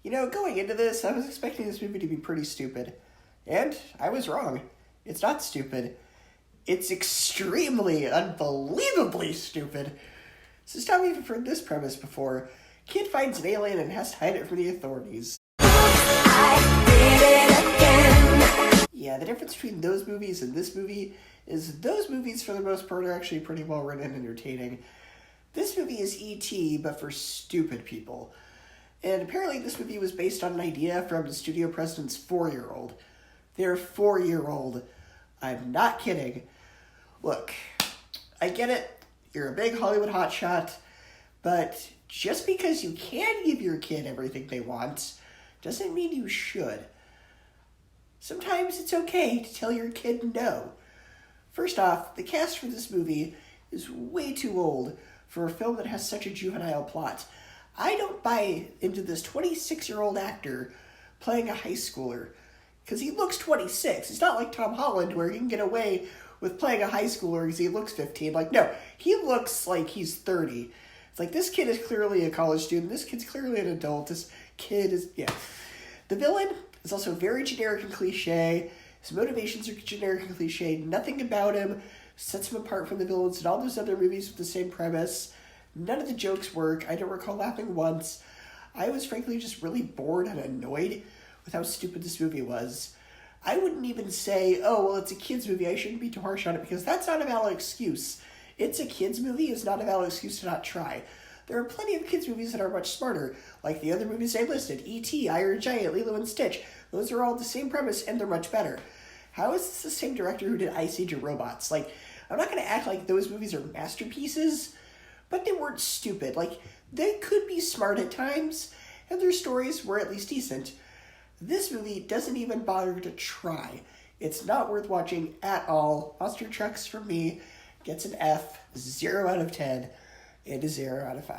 Going into this, I was expecting this movie to be pretty stupid. And I was wrong. It's not stupid. It's extremely, unbelievably stupid. So stop me if you've heard this premise before. Kid finds an alien and has to hide it from the authorities. Yeah, the difference between those movies and this movie is those movies, for the most part, are actually pretty well written and entertaining. This movie is E.T., but for stupid people. And apparently this movie was based on an idea from the studio president's 4-year-old. Their 4-year-old. I'm not kidding. Look, I get it. You're a big Hollywood hotshot, but just because you can give your kid everything they want doesn't mean you should. Sometimes it's okay to tell your kid no. First off, the cast for this movie is way too old for a film that has such a juvenile plot. I don't buy into this 26-year-old actor playing a high schooler, because he looks 26. It's not like Tom Holland, where he can get away with playing a high schooler because he looks 15. No, he looks like he's 30. It's like, this kid is clearly a college student. This kid's clearly an adult. This kid is, yeah. The villain is also very generic and cliche. His motivations are generic and cliche. Nothing about him sets him apart from the villains in all those other movies with the same premise. None of the jokes work. I don't recall laughing once. I was frankly just really bored and annoyed with how stupid this movie was. I wouldn't even say, oh, well, it's a kid's movie, I shouldn't be too harsh on it, because that's not a valid excuse. It's a kid's movie is not a valid excuse to not try. There are plenty of kids' movies that are much smarter, like the other movies I listed, E.T., Iron Giant, Lilo and Stitch. Those are all the same premise, and they're much better. How is this the same director who did Ice Age of Robots? I'm not going to act like those movies are masterpieces, but they weren't stupid. They could be smart at times, and their stories were at least decent. This movie doesn't even bother to try. It's not worth watching at all. Monster Trucks, for me, gets an F, 0 out of 10, and a 0 out of 5.